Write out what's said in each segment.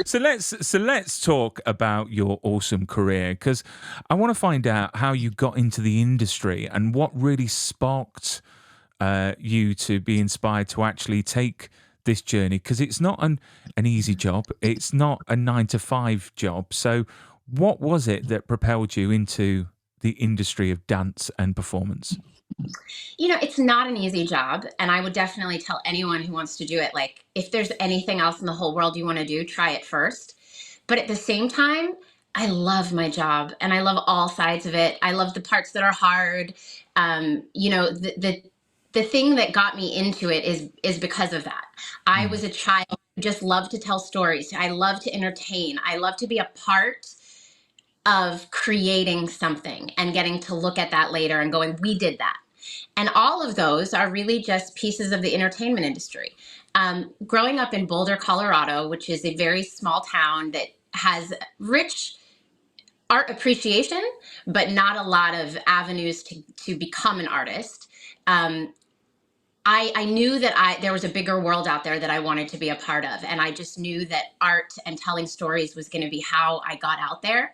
So let's talk about your awesome career, because I want to find out how you got into the industry and what really sparked you to be inspired to actually take this journey, because it's not an easy job. It's not a 9 to 5 job. So what was it that propelled you into the industry of dance and performance? It's not an easy job. And I would definitely tell anyone who wants to do it, like, if there's anything else in the whole world you want to do, try it first. But at the same time, I love my job and I love all sides of it. I love the parts that are hard. The thing that got me into it is because of that. I Mm. was a child who just loved to tell stories. I love to entertain. I love to be a part of creating something and getting to look at that later and going, we did that. And all of those are really just pieces of the entertainment industry. Growing up in Boulder, Colorado, which is a very small town that has rich art appreciation, but not a lot of avenues to become an artist. Um, I knew that there was a bigger world out there that I wanted to be a part of. And I just knew that art and telling stories was going to be how I got out there.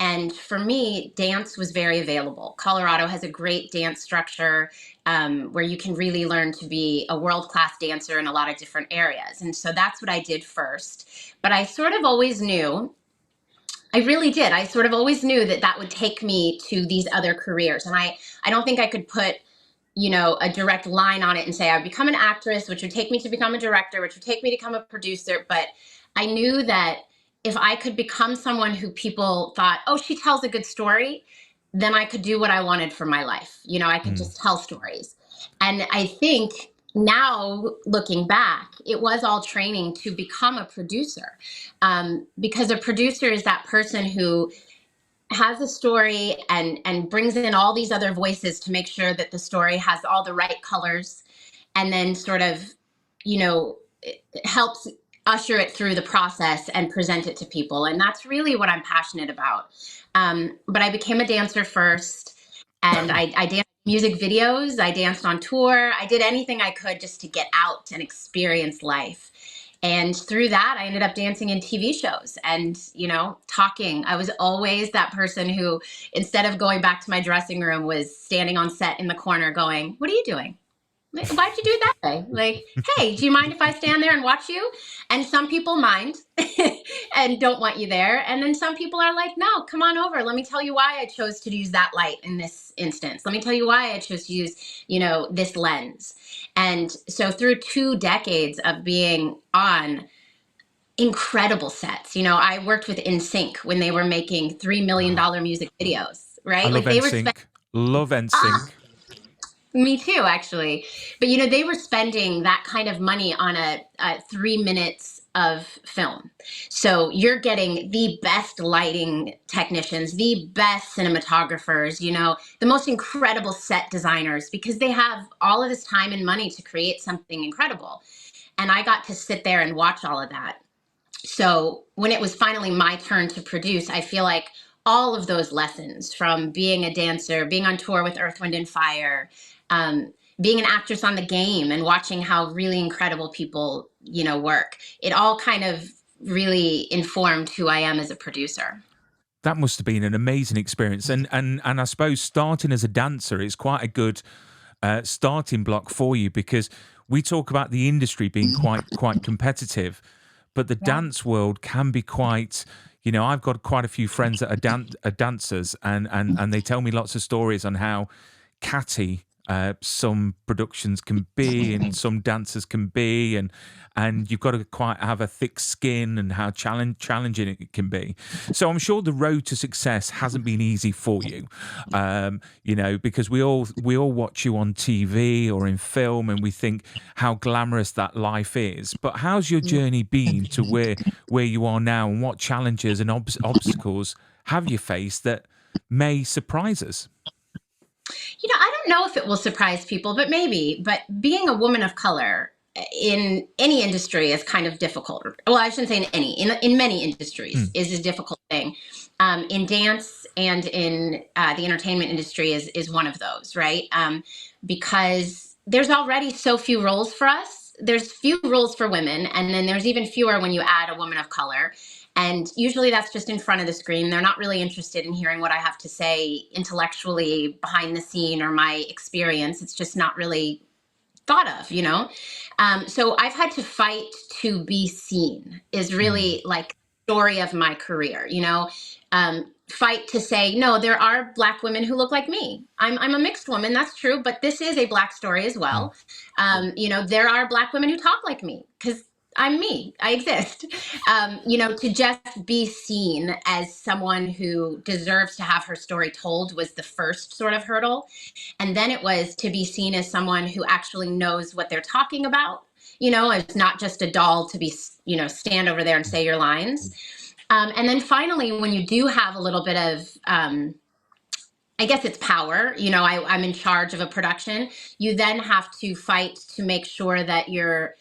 And for me, dance was very available. Colorado has a great dance structure where you can really learn to be a world-class dancer in a lot of different areas. And so that's what I did first. But I sort of always knew, I really did. I sort of always knew that that would take me to these other careers. And I don't think I could put a direct line on it and say I would become an actress, which would take me to become a director, which would take me to become a producer. But I knew that if I could become someone who people thought, oh, she tells a good story, then I could do what I wanted for my life. I could Mm. just tell stories. And I think now looking back, it was all training to become a producer, because a producer is that person who has a story and brings in all these other voices to make sure that the story has all the right colors, and then sort of you know it helps usher it through the process and present it to people. And that's really what I'm passionate about. But I became a dancer first, and I danced music videos, I danced on tour, I did anything I could just to get out and experience life. And through that, I ended up dancing in TV shows and, talking. I was always that person who, instead of going back to my dressing room, was standing on set in the corner going, what are you doing? Like, why'd you do it that way? Like, hey, do you mind if I stand there and watch you? And some people mind and don't want you there. And then some people are like, no, come on over. Let me tell you why I chose to use that light in this instance. Let me tell you why I chose to use, this lens. And so through 2 decades of being on incredible sets, I worked with NSYNC when they were making $3 million music videos, I right? love Like they were spending. NSYNC. Love NSYNC. Me too, actually. But they were spending that kind of money on a 3 minutes of film. So you're getting the best lighting technicians, the best cinematographers, the most incredible set designers, because they have all of this time and money to create something incredible. And I got to sit there and watch all of that. So when it was finally my turn to produce, I feel like all of those lessons from being a dancer, being on tour with Earth, Wind and Fire, being an actress on The Game and watching how really incredible people, work, it all kind of really informed who I am as a producer. That must have been an amazing experience, and I suppose starting as a dancer is quite a good starting block for you, because we talk about the industry being quite competitive, but the Yeah. dance world can be quite. I've got quite a few friends that are dancers, and they tell me lots of stories on how catty some productions can be and some dancers can be, and you've got to quite have a thick skin, and how challenging it can be. So I'm sure the road to success hasn't been easy for you, because we all watch you on TV or in film, and we think how glamorous that life is. But how's your journey been to where you are now, and what challenges and obstacles have you faced that may surprise us? I don't know if it will surprise people, but maybe. But being a woman of color in any industry is kind of difficult. Well, I shouldn't say in any, in many industries Mm. is a difficult thing. In dance and in the entertainment industry is one of those, right? Because there's already so few roles for us. there's few rules for women, and then there's even fewer when you add a woman of color. And usually that's just in front of the screen. They're not really interested in hearing what I have to say intellectually behind the scene or my experience. It's just not really thought of, you know? So I've had to fight to be seen is really like story of my career, you know? Fight to say, no, there are Black women who look like me. I'm a mixed woman, that's true, but this is a Black story as well. You know, there are Black women who talk like me because I'm me, I exist. You know, to just be seen as someone who deserves to have her story told was the first sort of hurdle. And then it was to be seen as someone who actually knows what they're talking about. You know, it's not just a doll to be, you know, stand over there and say your lines. And then finally, when you do have a little bit of, I guess it's power, you know, I'm in charge of a production, you then have to fight to make sure that you're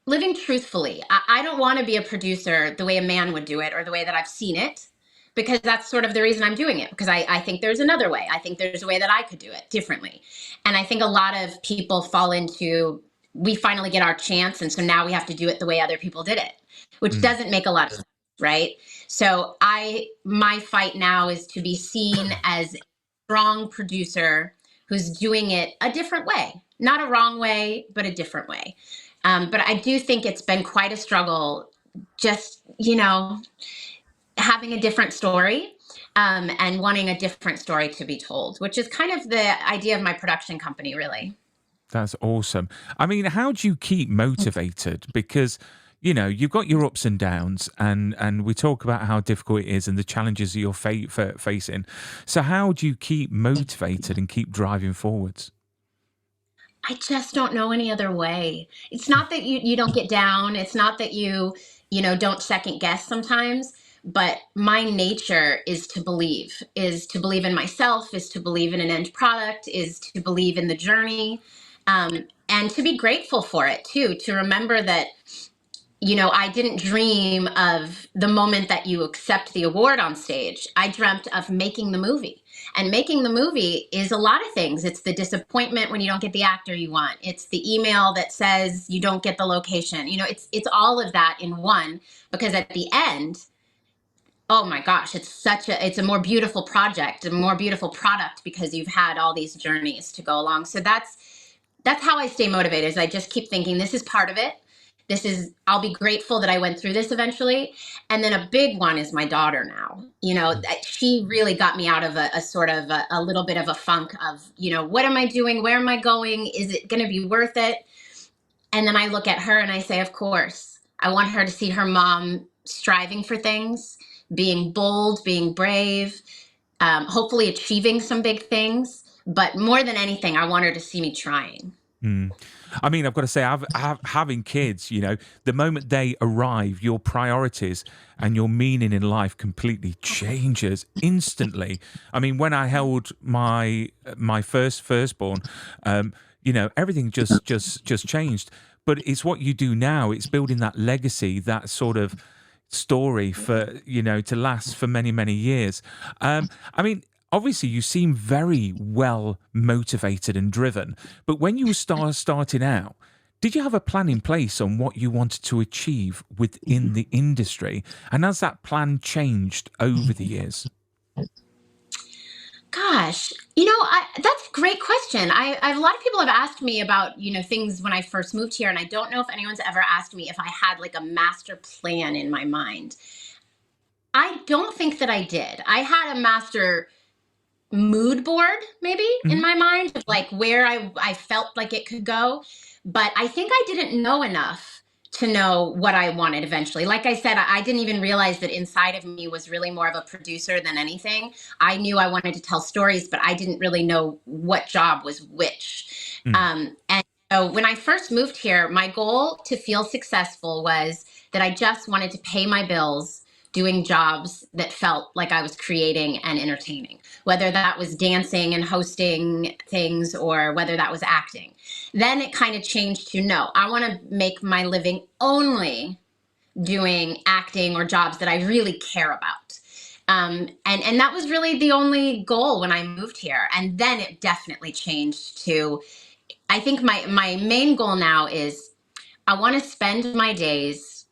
living truthfully. I don't want to be a producer the way a man would do it or the way that I've seen it, because that's sort of the reason I'm doing it, because I think there's another way. I think there's a way that I could do it differently. And I think a lot of people fall into, we finally get our chance, and so now we have to do it the way other people did it, which doesn't make a lot of sense, right? So my fight now is to be seen as a strong producer who's doing it a different way, not a wrong way, but a different way. But I do think it's been quite a struggle, just, you know, having a different story and wanting a different story to be told, which is kind of the idea of my production company, really. That's awesome. I mean, how do you keep motivated? Because, you know, you've got your ups and downs, and we talk about how difficult it is and the challenges that you're facing. So how do you keep motivated and keep driving forwards? I just don't know any other way. It's not that you don't get down. It's not that you know, don't second guess sometimes, but my nature is to believe in myself, is to believe in an end product, is to believe in the journey, and to be grateful for it too, to remember that, you know, I didn't dream of the moment that you accept the award on stage. I dreamt of making the movie. And making the movie is a lot of things. It's the disappointment when you don't get the actor you want. It's the email that says you don't get the location. You know, it's all of that in one, because at the end, oh my gosh, it's a more beautiful project, a more beautiful product, because you've had all these journeys to go along. So that's how I stay motivated, is I just keep thinking this is part of it. I'll be grateful that I went through this eventually. And then a big one is my daughter now. You know, she really got me out of a sort of a little bit of a funk of, you know, what am I doing? Where am I going? Is it going to be worth it? And then I look at her and I say, of course, I want her to see her mom striving for things, being bold, being brave, hopefully achieving some big things. But more than anything, I want her to see me trying. I mean, I've got to say, having kids, you know, the moment they arrive, your priorities and your meaning in life completely changes instantly. I mean, when I held my firstborn, you know, everything just changed. But it's what you do now. It's building that legacy, that sort of story for, you know, to last for many years. I mean, obviously you seem very well motivated and driven, but when you were starting out, did you have a plan in place on what you wanted to achieve within the industry? And has that plan changed over the years? Gosh, you know, that's a great question. A lot of people have asked me about, you know, things when I first moved here, and I don't know if anyone's ever asked me if I had like a master plan in my mind. I don't think that I did. I had a master mood board maybe in my mind of like where I felt like it could go, but I think I didn't know enough to know what I wanted eventually. Like I said, I didn't even realize that inside of me was really more of a producer than anything. I knew I wanted to tell stories, but I didn't really know what job was which. And so when I first moved here, my goal to feel successful was that I just wanted to pay my bills doing jobs that felt like I was creating and entertaining, whether that was dancing and hosting things or whether that was acting. Then it kind of changed to, no, I want to make my living only doing acting or jobs that I really care about. And that was really the only goal when I moved here. And then it definitely changed to, I think my main goal now is I want to spend my days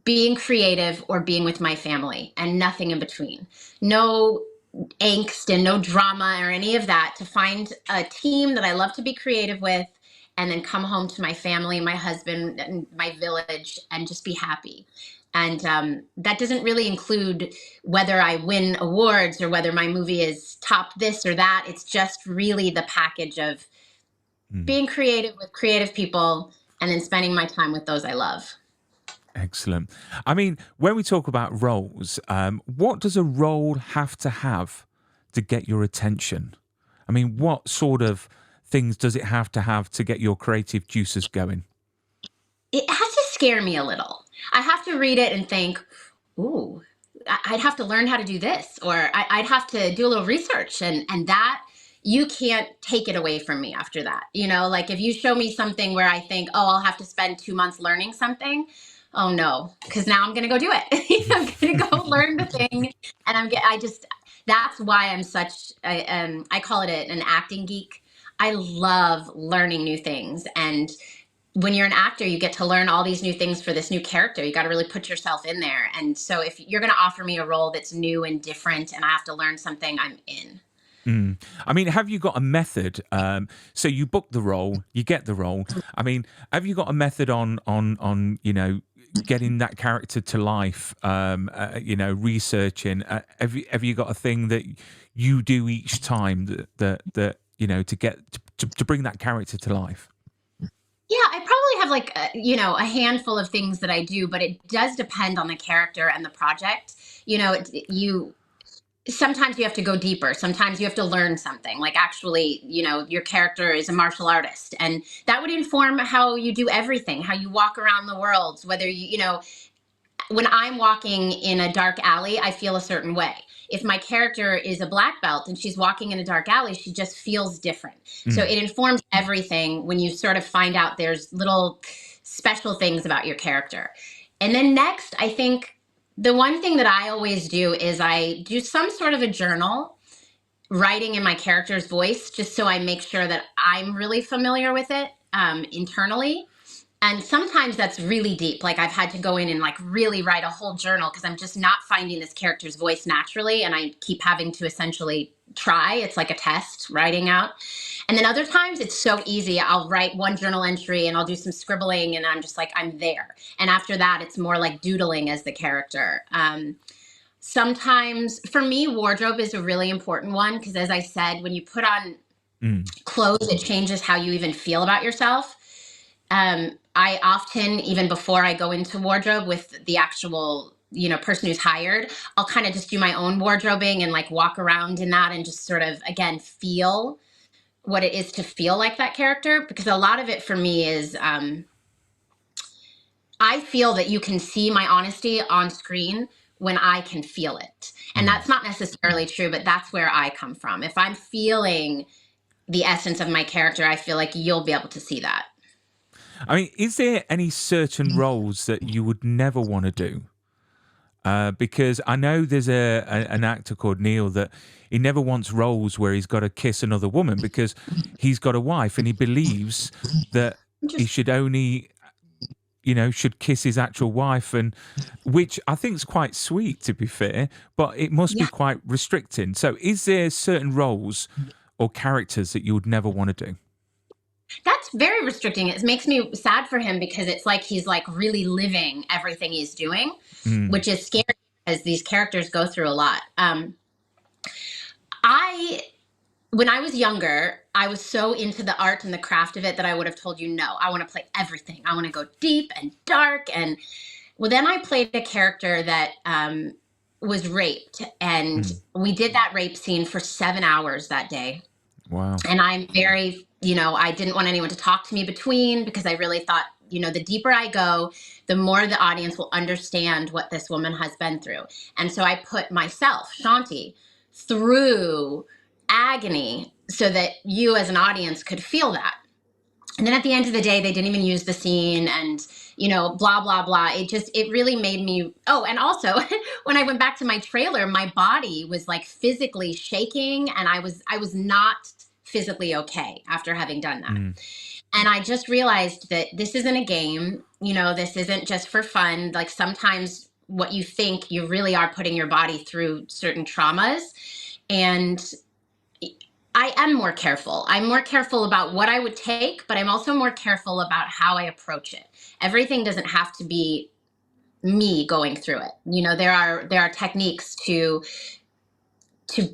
being creative or being with my family and nothing in between. No angst and no drama or any of that, to find a team that I love to be creative with and then come home to my family, my husband, and my village and just be happy. And that doesn't really include whether I win awards or whether my movie is top this or that. It's just really the package of Mm. being creative with creative people and then spending my time with those I love. Excellent. I mean, when we talk about roles, what does a role have to get your attention? I mean, what sort of things does it have to get your creative juices going? It has to scare me a little. I have to read it and think, ooh, I'd have to learn how to do this, or I'd have to do a little research, and that you can't take it away from me after that. You know, like if you show me something where I think, oh, I'll have to spend 2 months learning something. Oh no, because now I'm gonna go do it. I'm gonna go learn the thing, and I just that's why I'm such I call it an acting geek. I love learning new things, and when you're an actor, you get to learn all these new things for this new character. You got to really put yourself in there. And so if you're going to offer me a role that's new and different and I have to learn something, I'm in. Mm. I mean, have you got a method? So you book the role, you get the role. I mean, have you got a method on getting that character to life? Researching. Have you got a thing that you do each time that to get to bring that character to life? Yeah, I probably have like a handful of things that I do, but it does depend on the character and the project. You sometimes you have to go deeper. Sometimes you have to learn something. Like actually, your character is a martial artist, and that would inform how you do everything, how you walk around the world, whether when I'm walking in a dark alley, I feel a certain way. If my character is a black belt and she's walking in a dark alley, she just feels different. So Mm. it informs everything when you sort of find out there's little special things about your character. And then next, I think the one thing that I always do is I do some sort of a journal, writing in my character's voice, just so I make sure that I'm really familiar with it internally. And sometimes that's really deep. Like I've had to go in and like really write a whole journal because I'm just not finding this character's voice naturally. And I keep having to essentially try. It's like a test writing out. And then other times it's so easy. I'll write one journal entry and I'll do some scribbling and I'm just like, I'm there. And after that, it's more like doodling as the character. Sometimes for me, wardrobe is a really important one because, as I said, when you put on Mm. clothes, it changes how you even feel about yourself. I often, even before I go into wardrobe with the actual, person who's hired, I'll kind of just do my own wardrobing and like walk around in that and just sort of, again, feel what it is to feel like that character. Because a lot of it for me is, I feel that you can see my honesty on screen when I can feel it. And Mm. that's not necessarily true, but that's where I come from. If I'm feeling the essence of my character, I feel like you'll be able to see that. I mean, is there any certain roles that you would never want to do? Because I know there's an actor called Neil that he never wants roles where he's got to kiss another woman because he's got a wife and he believes that he Just should only should kiss his actual wife, and which I think is quite sweet, to be fair, but it must be yeah. quite restricting. So is there certain roles or characters that you would never want to do? That's very restricting. It makes me sad for him because it's like he's like really living everything he's doing, Mm. which is scary because these characters go through a lot. I When I was younger, I was so into the art and the craft of it that I would have told you no. I want to play everything. I want to go deep and dark. And well, then I played a character that was raped, and Mm. we did that rape scene for 7 hours that day. Wow. And I'm very, I didn't want anyone to talk to me between because I really thought, the deeper I go, the more the audience will understand what this woman has been through. And so I put myself, Shanti, through agony so that you as an audience could feel that. And then at the end of the day, they didn't even use the scene and, blah, blah, blah. It really made me. Oh, and also when I went back to my trailer, my body was like physically shaking and I was not physically okay after having done that. Mm. And I just realized that this isn't a game, this isn't just for fun. Like sometimes what you think, you really are putting your body through certain traumas. And I am more careful. I'm more careful about what I would take, but I'm also more careful about how I approach it. Everything doesn't have to be me going through it. There are techniques to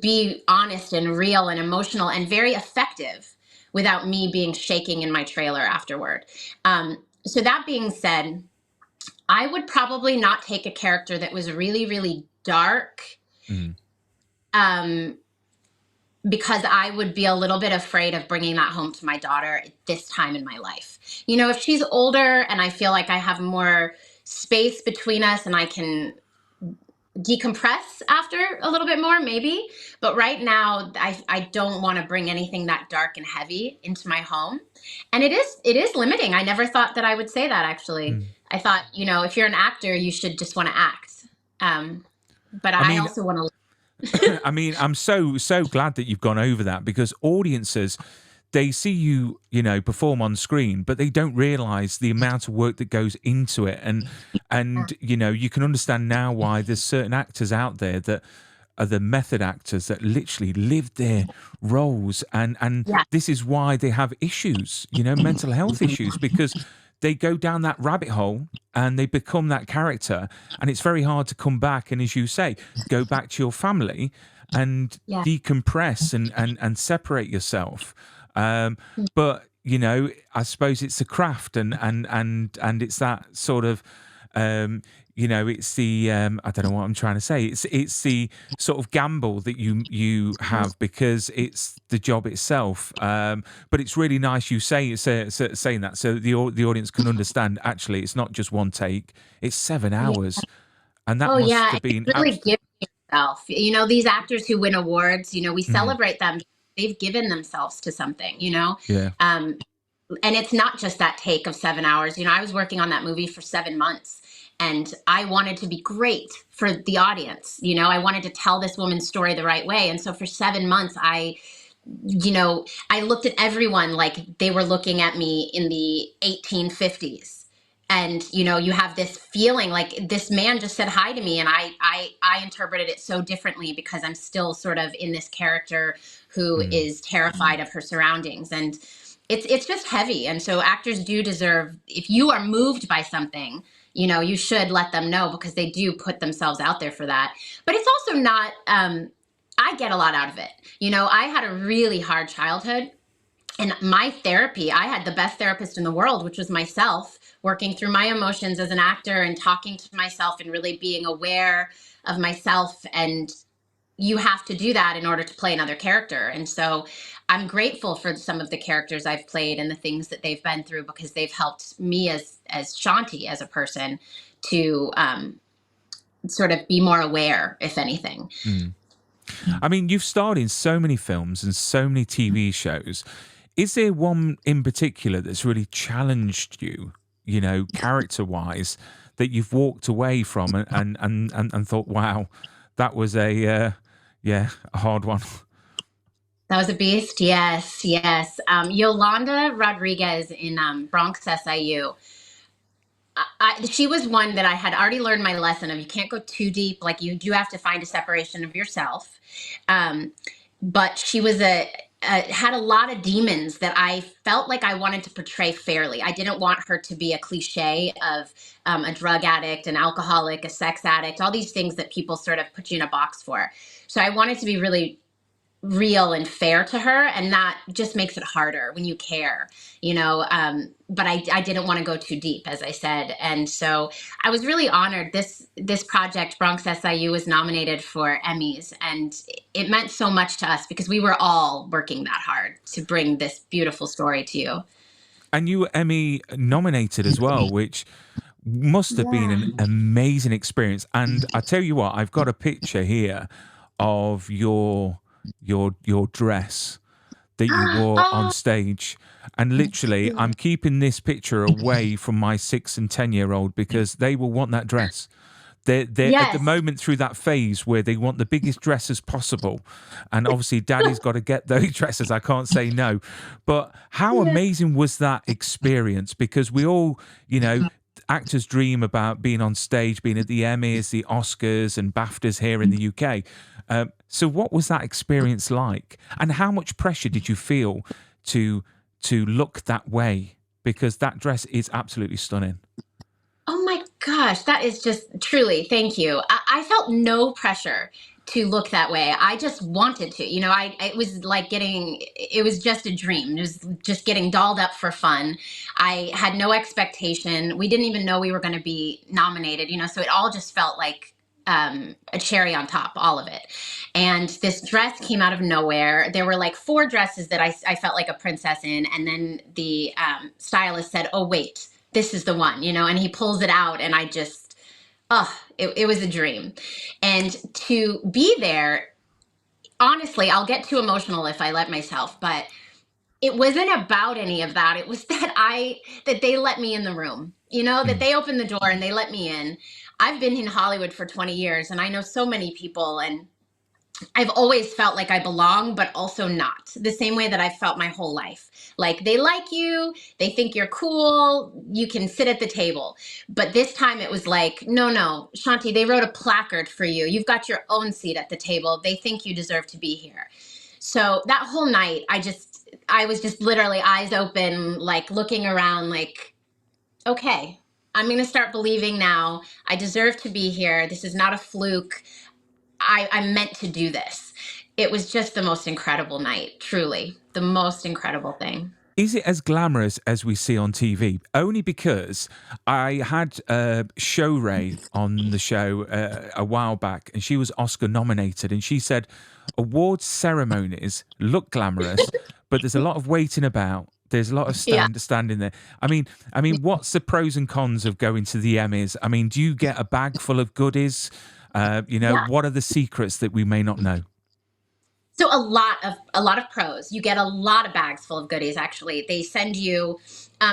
be honest and real and emotional and very effective without me being shaking in my trailer afterward. So that being said, I would probably not take a character that was really, really dark. Mm. Because I would be a little bit afraid of bringing that home to my daughter at this time in my life. If she's older and I feel like I have more space between us and I can decompress after a little bit more, maybe. But right now, I don't want to bring anything that dark and heavy into my home. And it is limiting. I never thought that I would say that, actually. Mm. I thought, if you're an actor, you should just want to act. But I I mean, also want to. I mean, I'm so glad that you've gone over that, because audiences, they see you, perform on screen, but they don't realize the amount of work that goes into it. And you can understand now why there's certain actors out there that are the method actors that literally live their roles. And Yeah. this is why they have issues, mental health issues, because they go down that rabbit hole and they become that character, and it's very hard to come back and, as you say, go back to your family and decompress and separate yourself. But I suppose it's a craft, and it's that sort of it's the I don't know what I'm trying to say. It's the sort of gamble that you have, because it's the job itself. But it's really nice you saying that, so the audience can understand. Actually, it's not just one take; it's 7 hours, and that must have been really give yourself. These actors who win awards, we celebrate them. They've given themselves to something. Yeah. And it's not just that take of 7 hours. I was working on that movie for 7 months, and I wanted to be great for the audience. I wanted to tell this woman's story the right way. And so for 7 months, I looked at everyone like they were looking at me in the 1850s. And, you have this feeling like this man just said hi to me, and I interpreted it so differently because I'm still sort of in this character who is terrified of her surroundings. And it's just heavy. And so actors do deserve, if you are moved by something, you should let them know, because they do put themselves out there for that. But it's also not, I get a lot out of it. I had a really hard childhood, and my therapy, I had the best therapist in the world, which was myself, working through my emotions as an actor and talking to myself and really being aware of myself. And you have to do that in order to play another character. And so I'm grateful for some of the characters I've played and the things that they've been through, because they've helped me as Shanti, as a person, to sort of be more aware, if anything. I mean, you've starred in so many films and so many TV shows. Is there one in particular that's really challenged you, character-wise, that you've walked away from and thought, wow, that was a hard one? That was a beast. Yes. Yolanda Rodriguez in Bronx SIU. She was one that I had already learned my lesson of. You can't go too deep. Like, you do have to find a separation of yourself. But she was had a lot of demons that I felt like I wanted to portray fairly. I didn't want her to be a cliche of a drug addict, an alcoholic, a sex addict, all these things that people sort of put you in a box for. So I wanted to be really real and fair to her, and that just makes it harder when you care, but I didn't want to go too deep, as I said. And so I was really honored. This project, Bronx SIU, was nominated for Emmys, and it meant so much to us because we were all working that hard to bring this beautiful story to you. And you were Emmy nominated as well, which must have been an amazing experience. And I tell you what, I've got a picture here of your dress that you wore on stage, and literally I'm keeping this picture away from my 6 and 10-year-old, because they will want that dress. They're at the Yes. moment through that phase where they want the biggest dresses possible, and obviously daddy's got to get those dresses. I can't say no. But how Yeah. amazing was that experience? Because we all, actors dream about being on stage, being at the Emmys, the Oscars, and BAFTAs here in the UK. So what was that experience like, and how much pressure did you feel to look that way? Because that dress is absolutely stunning. Oh my gosh, that is just truly, thank you. I felt no pressure to look that way. I just wanted to. It was like it was just a dream. It was just getting dolled up for fun. I had no expectation. We didn't even know we were going to be nominated, so it all just felt like a cherry on top, all of it. And this dress came out of nowhere. There were like 4 dresses that I felt like a princess in. And then the stylist said, "Oh, wait, this is the one," and he pulls it out, and I just, it was a dream. And to be there, honestly, I'll get too emotional if I let myself, but it wasn't about any of that. It was that they let me in the room, that Mm. they opened the door and they let me in. I've been in Hollywood for 20 years and I know so many people, and I've always felt like I belong, but also not. The same way that I've felt my whole life. Like, they like you, they think you're cool, you can sit at the table. But this time it was like, no, no, Shanti, they wrote a placard for you. You've got your own seat at the table. They think you deserve to be here. So that whole night, I was just literally eyes open, like looking around, like, okay, I'm going to start believing now. I deserve to be here. This is not a fluke. I'm meant to do this. It was just the most incredible night, truly. The most incredible thing. Is it as glamorous as we see on TV? Only because I had Show Ray on the show a while back, and she was Oscar nominated, and she said awards ceremonies look glamorous, but there's a lot of waiting about. There's a lot of Yeah. standing there. I mean, what's the pros and cons of going to the Emmys? I mean, do you get a bag full of goodies? Yeah. What are the secrets that we may not know? So a lot of pros. You get a lot of bags full of goodies. Actually, they send you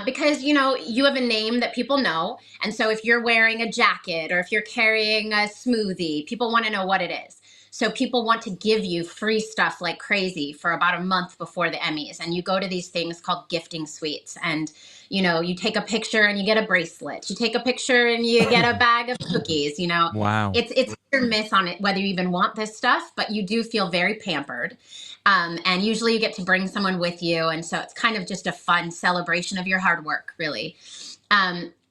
because you have a name that people know, and so if you're wearing a jacket or if you're carrying a smoothie, people want to know what it is. So people want to give you free stuff like crazy for about a month before the Emmys, and you go to these things called gifting suites, and you take a picture and you get a bracelet. You take a picture and you get a bag of cookies. Wow. It's hit or miss on it whether you even want this stuff, but you do feel very pampered. And usually you get to bring someone with you, and so it's kind of just a fun celebration of your hard work, really.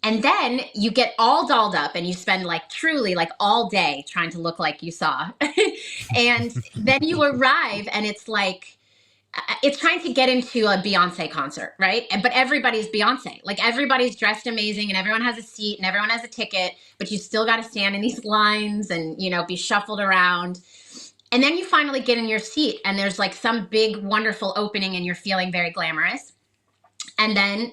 And then you get all dolled up and you spend like truly like all day trying to look like you saw. And then you arrive and it's trying to get into a Beyonce concert, right? But everybody's Beyonce. Like, everybody's dressed amazing and everyone has a seat and everyone has a ticket, but you still got to stand in these lines and, be shuffled around. And then you finally get in your seat and there's like some big, wonderful opening and you're feeling very glamorous. And then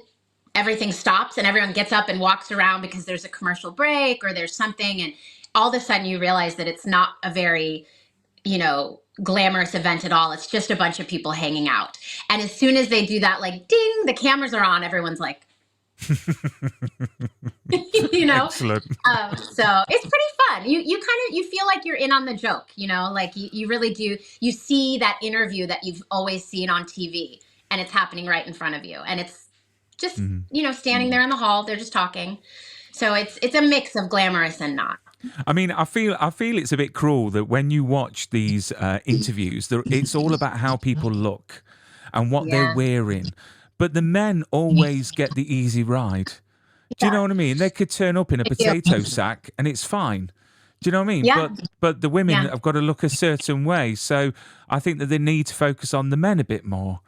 everything stops and everyone gets up and walks around because there's a commercial break or there's something. And all of a sudden you realize that it's not a very, glamorous event at all. It's just a bunch of people hanging out. And as soon as they do that, like, ding, the cameras are on, everyone's like, you know? Excellent. So it's pretty fun. You feel like you're in on the joke, like you really do. You see that interview that you've always seen on TV and it's happening right in front of you. And it's just, standing there in the hall, they're just talking. So it's a mix of glamorous and not. I mean, I feel it's a bit cruel that when you watch these interviews, it's all about how people look and what they're Yeah. wearing. But the men always get the easy ride. Do you know what I mean? They could turn up in a potato sack and it's fine. Do you know what I mean? Yeah. But the women Yeah. have got to look a certain way. So I think that they need to focus on the men a bit more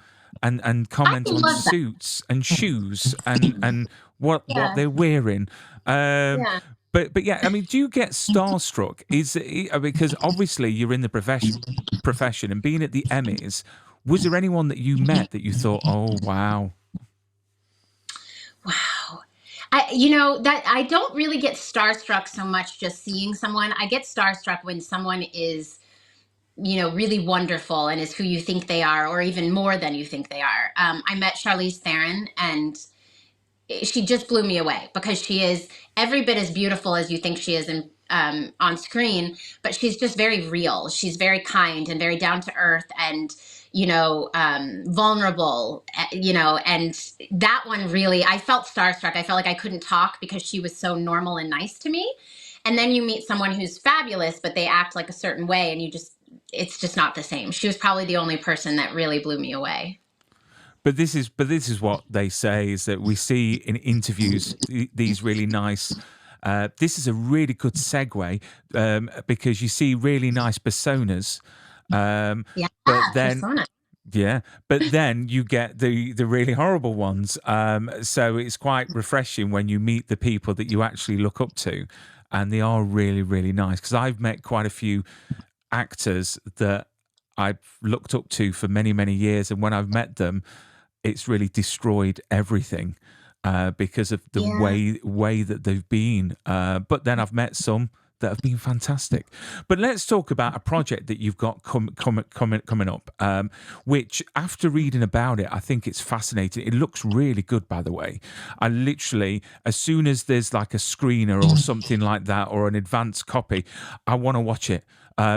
and comment on love that. suits and shoes and what Yeah. they're wearing. Yeah. But yeah, I mean, do you get starstruck? Because obviously you're in the profession and being at the Emmys. Was there anyone that you met that you thought, oh wow? Wow. That I don't really get starstruck so much just seeing someone. I get starstruck when someone is, really wonderful and is who you think they are, or even more than you think they are. I met Charlize Theron and she just blew me away because she is every bit as beautiful as you think she is on screen, but she's just very real. She's very kind and very down to earth and, vulnerable, and that one really, I felt starstruck. I felt like I couldn't talk because she was so normal and nice to me. And then you meet someone who's fabulous, but they act like a certain way and it's just not the same. She was probably the only person that really blew me away. But this is what they say, is that we see in interviews these really nice. This is a really good segue, because you see really nice personas, Yeah, but then persona. yeah, but then you get the really horrible ones. So it's quite refreshing when you meet the people that you actually look up to, and they are really really nice. Because I've met quite a few actors that I've looked up to for many many years, and when I've met them, it's really destroyed everything, because of the Yeah. way that they've been. But then I've met some that have been fantastic. But let's talk about a project that you've got coming up, which, after reading about it, I think it's fascinating. It looks really good, by the way. I literally, as soon as there's like a screener or something like that, or an advanced copy, I want to watch it,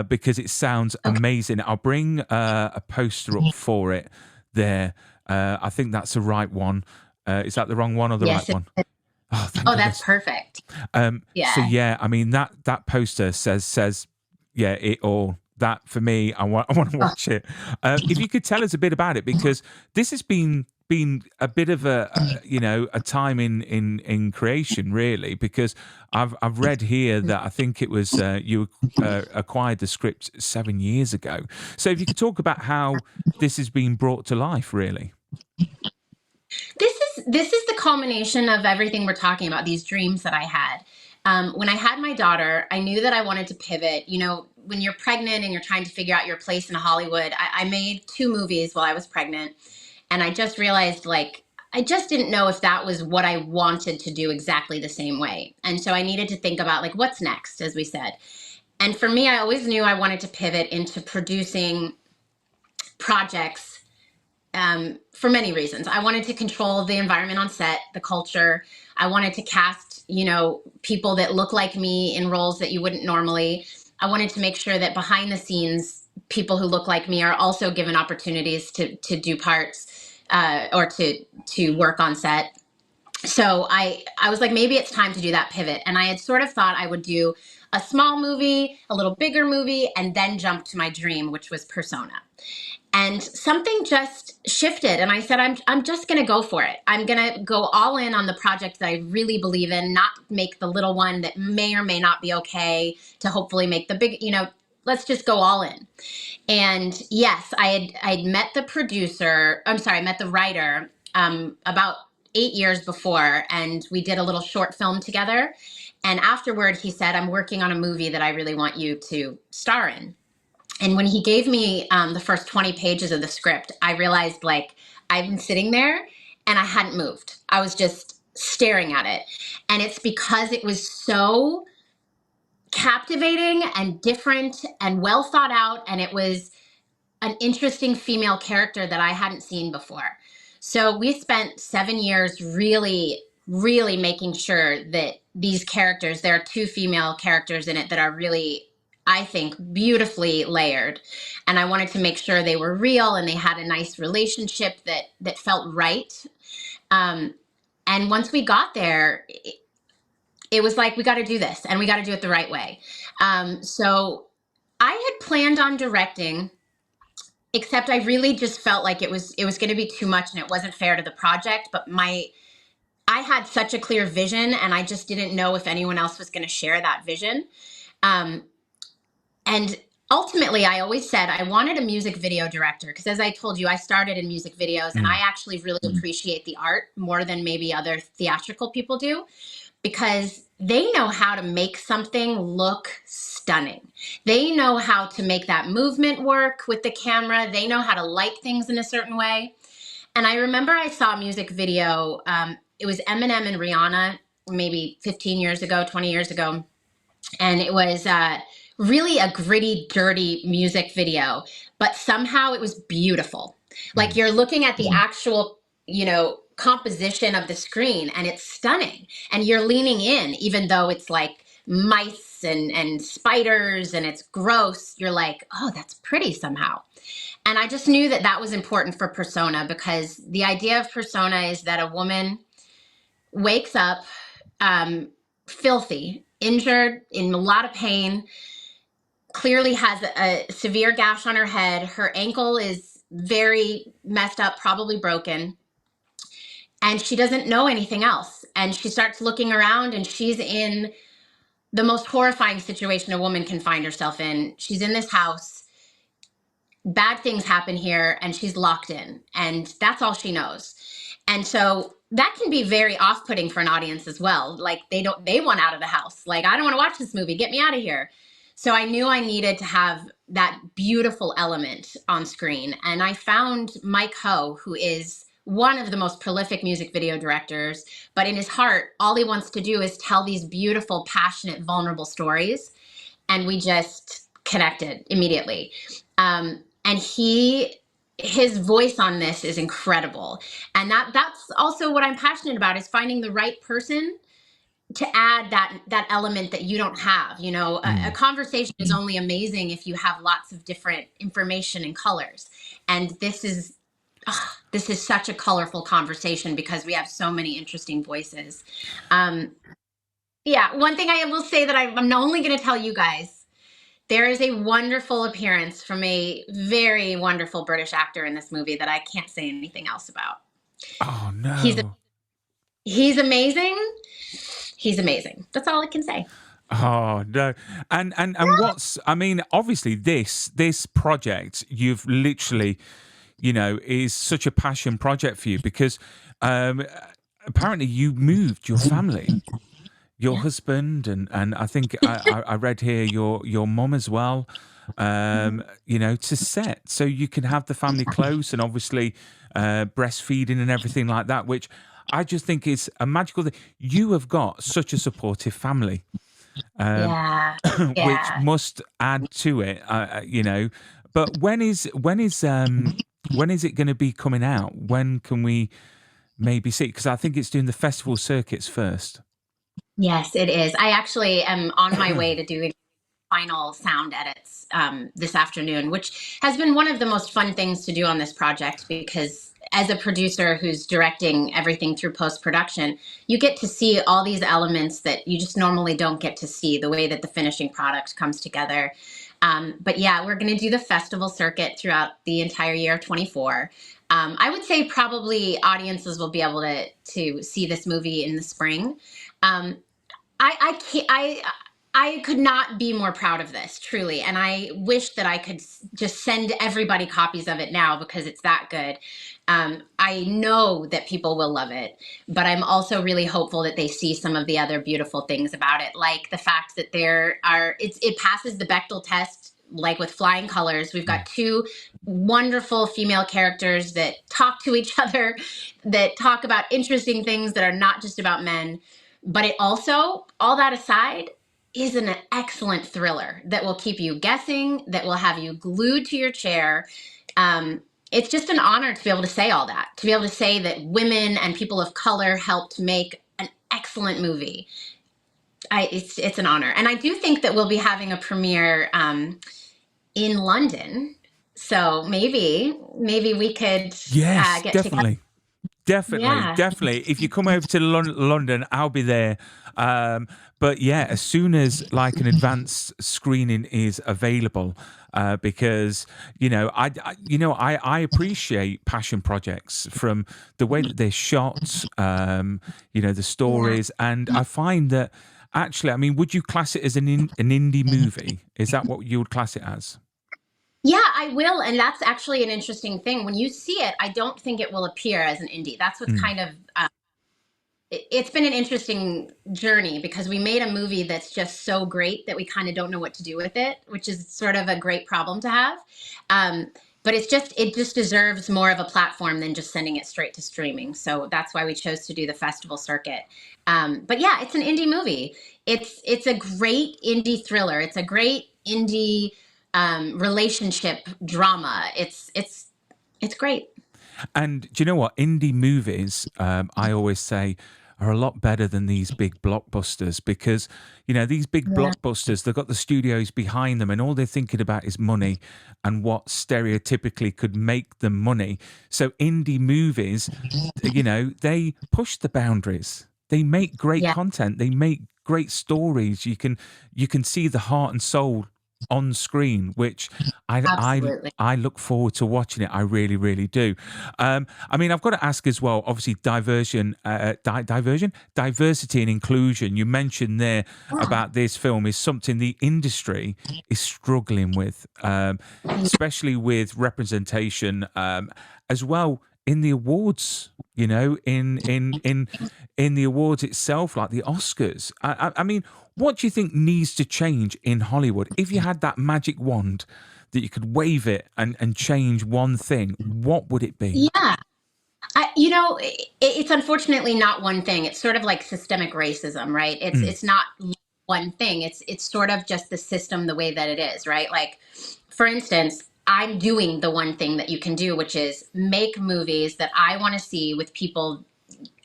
because it sounds Okay. amazing. I'll bring a poster up for it there. I think that's the right one. Is that the wrong one or the right Yes. one? Oh, thank Oh, that's goodness. perfect. So Yeah. yeah, I mean that poster says yeah it all. That, for me, I want to Oh, watch it. If you could tell us a bit about it, because this has been a bit of a time in creation, really, because I've read here that I think it was you acquired the script 7 years ago. So if you could talk about how this has been brought to life, really. this is the culmination of everything we're talking about, these dreams that I had. When I had my daughter, I knew that I wanted to pivot. When you're pregnant and you're trying to figure out your place in Hollywood, I made 2 movies while I was pregnant, and I just realized, like, I just didn't know if that was what I wanted to do exactly the same way. And so I needed to think about, like, what's next, as we said. And for me, I always knew I wanted to pivot into producing projects, for many reasons. I wanted to control the environment on set, the culture. I wanted to cast, people that look like me in roles that you wouldn't normally. I wanted to make sure that behind the scenes, people who look like me are also given opportunities to do parts, or to work on set. So I was like, maybe it's time to do that pivot. And I had sort of thought I would do a small movie, a little bigger movie, and then jump to my dream, which was Persona. And something just shifted, and I said, I'm just going to go for it. I'm going to go all in on the project that I really believe in, not make the little one that may or may not be okay, to hopefully make the big, let's just go all in. And yes, I'd met the producer. I'm sorry, I met the writer, about 8 years before, and we did a little short film together. And afterward, he said, I'm working on a movie that I really want you to star in. And when he gave me, the first 20 pages of the script, I realized, like, I've been sitting there and I hadn't moved. I was just staring at it. And it's because it was so captivating and different and well thought out. And it was an interesting female character that I hadn't seen before. So we spent 7 years really, really making sure that these characters, there are 2 female characters in it that are really, I think, beautifully layered. And I wanted to make sure they were real and they had a nice relationship that felt right. Um, and once we got there, it was like, we got to do this and we got to do it the right way. So I had planned on directing, except I really just felt like it was going to be too much and it wasn't fair to the project. But I had such a clear vision, and I just didn't know if anyone else was going to share that vision. Um, and ultimately, I always said I wanted a music video director, because, as I told you, I started in music videos, and I actually really appreciate the art more than maybe other theatrical people do, because they know how to make something look stunning. They know how to make that movement work with the camera. They know how to light things in a certain way. And I remember I saw a music video. It was Eminem and Rihanna, maybe 15 years ago, 20 years ago. And it was really a gritty, dirty music video, but somehow it was beautiful. Like, you're looking at the actual, composition of the screen, and it's stunning. And you're leaning in, even though it's like mice and spiders and it's gross, you're like, oh, that's pretty somehow. And I just knew that that was important for persona, because the idea of persona is that a woman wakes up um, filthy, injured, in a lot of pain, clearly has a severe gash on her head. Her ankle is very messed up, probably broken. And she doesn't know anything else. And she starts looking around and she's in the most horrifying situation a woman can find herself in. She's in this house. Bad things happen here and she's locked in. And that's all she knows. And so that can be very off-putting for an audience as well. Like they want out of the house. Like, I don't want to watch this movie. Get me out of here. So I knew I needed to have that beautiful element on screen. And I found Mike Ho, who is one of the most prolific music video directors, but in his heart, all he wants to do is tell these beautiful, passionate, vulnerable stories. And we just connected immediately. And his voice on this is incredible. And that's also what I'm passionate about, is finding the right person to add that element that you don't have. You know, a conversation is only amazing if you have lots of different information and colors. And this is such a colorful conversation because we have so many interesting voices. Yeah, one thing I will say that I'm only going to tell you guys, there is a wonderful appearance from a very wonderful British actor in this movie that I can't say anything else about. Oh no. He's amazing. He's amazing. That's all I can say. Oh no. And what's, I mean, obviously this project, you've literally, you know, is such a passion project for you, because apparently you moved your family, your husband, and I think I read here your mum as well, you know, to set so you can have the family close, and obviously breastfeeding and everything like that, which I just think is a magical thing. You have got such a supportive family, which must add to it, you know. But when is it going to be coming out? When can we maybe see? Because I think it's doing the festival circuits first. Yes, it is. I actually am on my way to doing final sound edits this afternoon, which has been one of the most fun things to do on this project, because as a producer who's directing everything through post-production, you get to see all these elements that you just normally don't get to see, the way that the finishing product comes together. But yeah, we're going to do the festival circuit throughout the entire year of 24. I would say probably audiences will be able to see this movie in the spring. I could not be more proud of this, truly. And I wish that I could just send everybody copies of it now, because it's that good. I know that people will love it, but I'm also really hopeful that they see some of the other beautiful things about it, like the fact that it passes the Bechdel test, like with flying colors. We've got two wonderful female characters that talk to each other, that talk about interesting things that are not just about men. But it also, all that aside, is an excellent thriller that will keep you guessing, that will have you glued to your chair. It's just an honor to be able to say all that, to be able to say that women and people of color helped make an excellent movie. It's an honor. And I do think that we'll be having a premiere in London. So maybe we could get definitely. Definitely. If you come over to London, I'll be there. But yeah, as soon as like an advanced screening is available, because you know, I appreciate passion projects from the way that they're shot, you know, the stories, and I find that actually, I mean, would you class it as an indie movie? Is that what you would class it as? Yeah, I will. And that's actually an interesting thing. When you see it, I don't think it will appear as an indie. That's what's kind of, it's been an interesting journey, because we made a movie that's just so great that we kind of don't know what to do with it, which is sort of a great problem to have. But it just deserves more of a platform than just sending it straight to streaming. So that's why we chose to do the festival circuit. But yeah, it's an indie movie. It's a great indie thriller. It's a great indie relationship drama. It's great. And do you know what? Indie movies, I always say, are a lot better than these big blockbusters, because, these big Yeah. blockbusters, they've got the studios behind them and all they're thinking about is money and what stereotypically could make them money. So indie movies, they push the boundaries. They make great Yeah. content. They make great stories. You can see the heart and soul on screen, which Absolutely. I look forward to watching it. I really, really do. I mean, I've got to ask as well. Obviously, diversity and inclusion. You mentioned there Yeah. about this film is something the industry is struggling with, especially with representation, as well in the awards. In the awards itself, like the Oscars. I mean, what do you think needs to change in Hollywood? If you had that magic wand that you could wave it and change one thing, what would it be? Yeah. It's unfortunately not one thing. It's sort of like systemic racism, right? It's Mm, it's not one thing. It's sort of just the system the way that it is, right? Like, for instance, I'm doing the one thing that you can do, which is make movies that I want to see with people,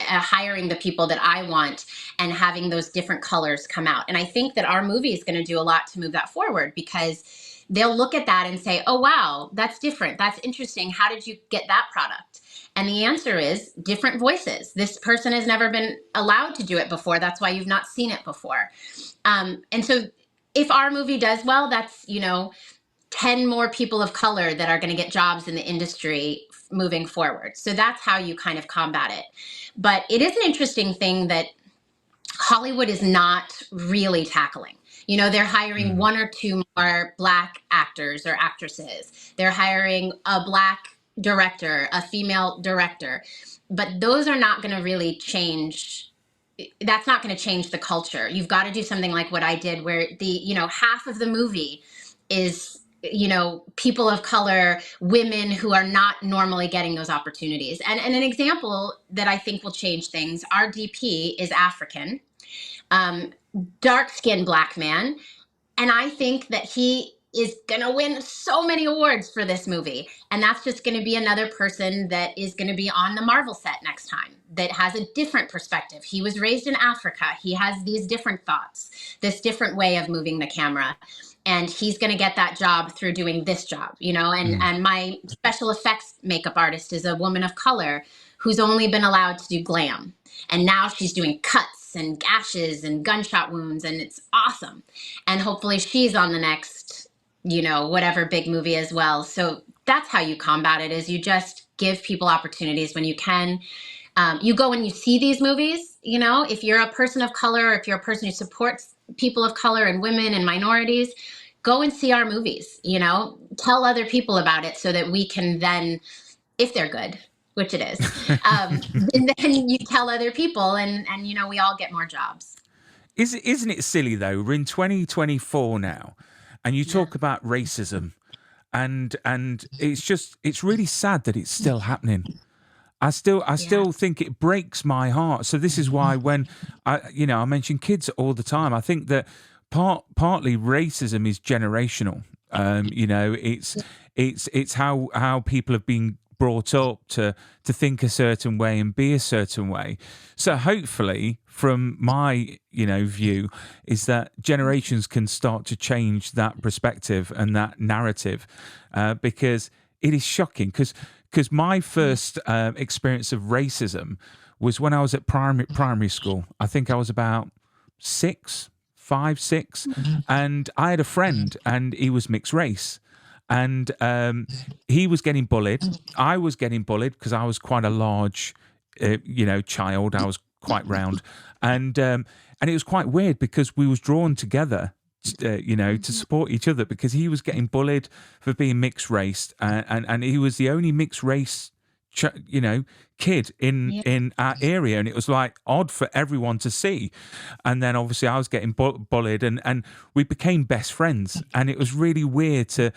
hiring the people that I want, and having those different colors come out. And I think that our movie is going to do a lot to move that forward, because they'll look at that and say, oh, wow, that's different. That's interesting. How did you get that product? And the answer is different voices. This person has never been allowed to do it before. That's why you've not seen it before. And so if our movie does well, that's, 10 more people of color that are going to get jobs in the industry moving forward. So that's how you kind of combat it. But it is an interesting thing that Hollywood is not really tackling. They're hiring mm, one or two more Black actors or actresses. They're hiring a Black director, a female director. But those are not going to really change. That's not going to change the culture. You've got to do something like what I did, where half of the movie is, people of color, women who are not normally getting those opportunities. And an example that I think will change things, our DP is African, um, dark skinned Black man. And I think that he is going to win so many awards for this movie. And that's just going to be another person that is going to be on the Marvel set next time, that has a different perspective. He was raised in Africa. He has these different thoughts, this different way of moving the camera. And he's going to get that job through doing this job, and, mm. and my special effects makeup artist is a woman of color who's only been allowed to do glam. And now she's doing cuts and gashes and gunshot wounds, and it's awesome. And hopefully she's on the next, whatever big movie as well. So that's how you combat it, is you just give people opportunities when you can. You go and you see these movies, if you're a person of color, or if you're a person who supports people of color and women and minorities, go and see our movies, tell other people about it, so that we can then, if they're good, which it is, and then you tell other people, and we all get more jobs. Isn't it silly though? We're in 2024 now, and you Yeah. talk about racism, and it's really sad that it's still happening. I Yeah. still think it breaks my heart. So this is why when I mention kids all the time, I think that partly racism is generational. It's how people have been brought up to think a certain way and be a certain way. So hopefully, from my view, is that generations can start to change that perspective and that narrative, because it is shocking. Because my first experience of racism was when I was at primary school. I think I was about 5, 6, and I had a friend, and he was mixed race, and he was getting bullied. I was getting bullied because I was quite a large, child. I was quite round, and it was quite weird because we was drawn together, to support each other, because he was getting bullied for being mixed race, and he was the only mixed race, kid Yeah. in our area, and it was like odd for everyone to see. And then obviously I was getting bullied, and we became best friends, and it was really weird to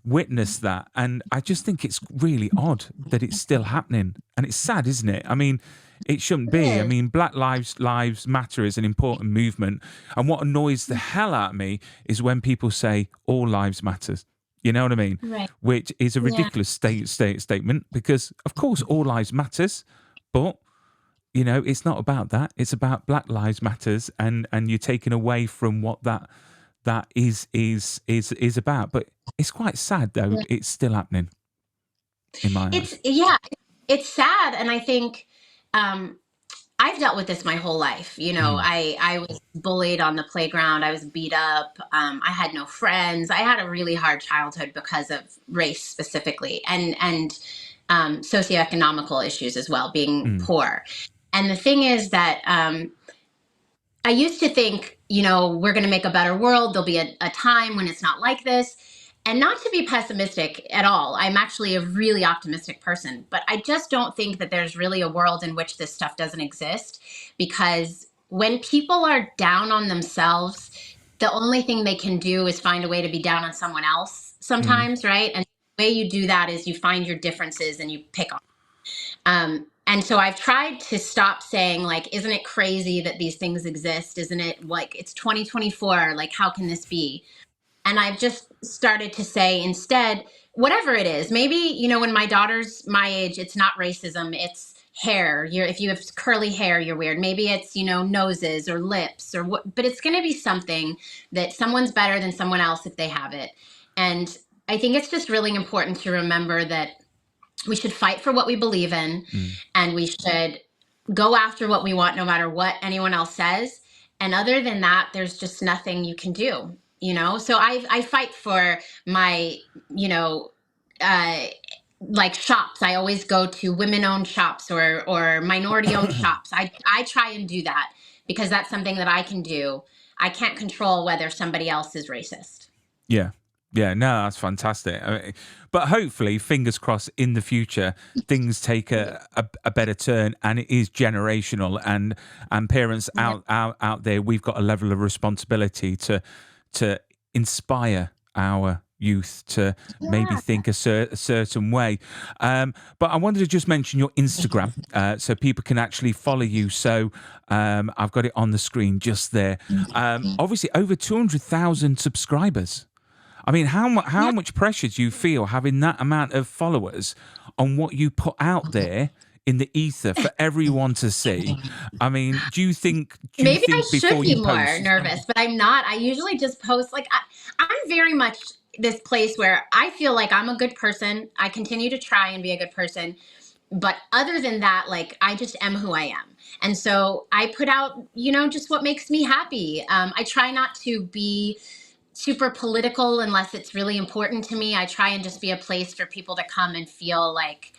witness that. And I just think it's really odd that it's still happening, and it's sad, isn't it? I mean, it shouldn't It be. I is. mean, Black Lives Matter is an important movement, and what annoys the hell out of me is when people say all lives matters. You know what I mean? Right. Which is a Yeah. ridiculous statement, because of course all lives matters, but it's not about that. It's about Black Lives Matters, and you're taking away from what that is about. But it's quite sad, though. Yeah. It's still happening in my eyes. It's sad, and I think um, I've dealt with this my whole life. Mm, I was bullied on the playground. I was beat up. I had no friends. I had a really hard childhood because of race specifically, and socioeconomical issues as well, being mm, poor. And the thing is that I used to think, we're going to make a better world. There'll be a time when it's not like this. And not to be pessimistic at all. I'm actually a really optimistic person, but I just don't think that there's really a world in which this stuff doesn't exist, because when people are down on themselves, the only thing they can do is find a way to be down on someone else mm. sometimes, right? And the way you do that is you find your differences and you pick on. And so I've tried to stop saying, like, isn't it crazy that these things exist? Isn't it like it's 2024? Like, how can this be? And I've just started to say instead, whatever it is, maybe, when my daughter's my age, it's not racism, it's hair. If you have curly hair, you're weird. Maybe it's, noses or lips or what, but it's going to be something that someone's better than someone else if they have it. And I think it's just really important to remember that we should fight for what we believe in, Mm. and we should go after what we want no matter what anyone else says. And other than that, there's just nothing you can do, so I fight for my, uh like shops. I always go to women owned shops or minority owned shops. I try and do that because that's something that I can do. I can't control whether somebody else is racist. Yeah. Yeah, no, that's fantastic. But hopefully, fingers crossed, in the future, things take a better turn, and it is generational. And parents Yeah. out there, we've got a level of responsibility to inspire our youth to maybe Yeah. think a certain way. But I wanted to just mention your Instagram, so people can actually follow you. So I've got it on the screen just there. Obviously, over 200,000 subscribers. I mean, how Yeah. much pressure do you feel having that amount of followers on what you put out there in the ether for everyone to see? I mean, do you Maybe I think should before be you more post? nervous, but I'm not. I usually just post like I'm very much this place where I feel like I'm a good person. I continue to try and be a good person. But other than that, like I just am who I am. And so I put out, just what makes me happy. I try not to be super political unless it's really important to me. I try and just be a place for people to come and feel like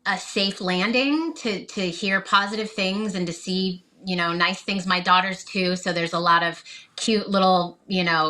a safe landing to hear positive things and to see nice things. My daughters too, so there's a lot of cute little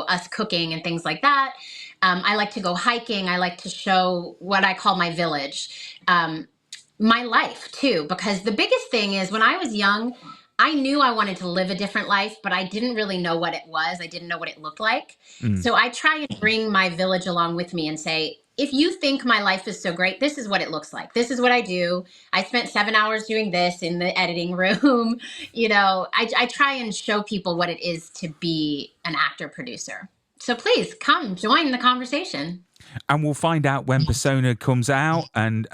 us cooking and things like that. I like to go hiking. I like to show what I call my village, my life too, because the biggest thing is when I was young, I knew I wanted to live a different life, but I didn't really know what it was. I didn't know what it looked like. Mm, So I try and bring my village along with me and say, if you think my life is so great, this is what it looks like. This is what I do. I spent 7 hours doing this in the editing room. I try and show people what it is to be an actor producer. So please come join the conversation. and we'll find out when Persona comes out, and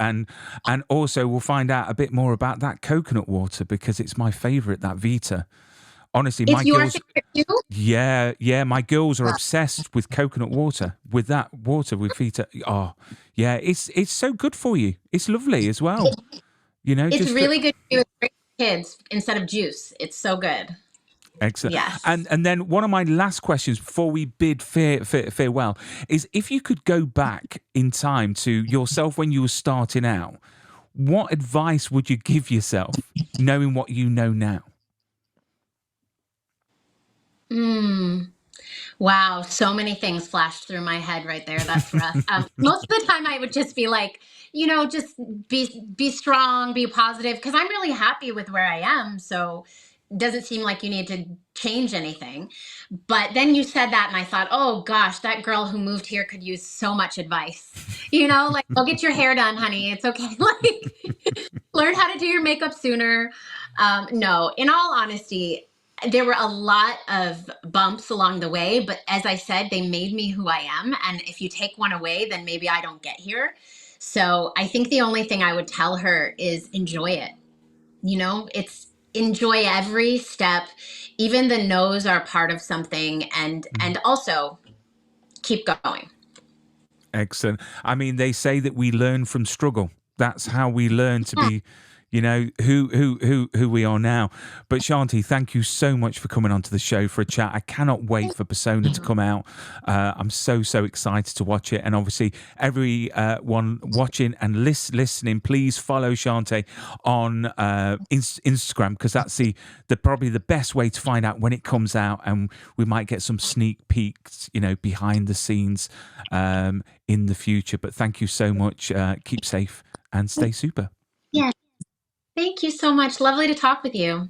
also we'll find out a bit more about that coconut water, because it's my favorite, that Vita. Honestly, my It's your girls, favorite too? yeah, my girls are obsessed with coconut water, with that water with Vita. Oh, yeah, it's so good for you. It's lovely as well. It's Just really good to do with kids instead of juice. It's so good. excellent. Yes. And then one of my last questions before we bid farewell is, if you could go back in time to yourself when you were starting out, what advice would you give yourself, knowing what you know now? Mm. Wow, so many things flashed through my head right there. That's rough. Most of the time, I would just be like, just be strong, be positive, because I'm really happy with where I am. So it doesn't seem like you need to change anything. But then you said that, and I thought, oh gosh, that girl who moved here could use so much advice. Like, go get your hair done, honey. It's okay. Like, learn how to do your makeup sooner. No, in all honesty, there were a lot of bumps along the way, but as I said, they made me who I am. And if you take one away, then maybe I don't get here. So I think the only thing I would tell her is enjoy it. it's enjoy every step. Even the no's are part of something, and also keep going. Excellent. I mean, they say that we learn from struggle. That's how we learn to be, who we are now. But Shanti, thank you so much for coming onto the show for a chat. I cannot wait for Persona to come out. I'm so excited to watch it. And obviously, everyone watching and listening, please follow Shanti on Instagram, because that's probably the best way to find out when it comes out, and we might get some sneak peeks, behind the scenes in the future. But thank you so much. Keep safe and stay super. Yeah. Thank you so much. Lovely to talk with you.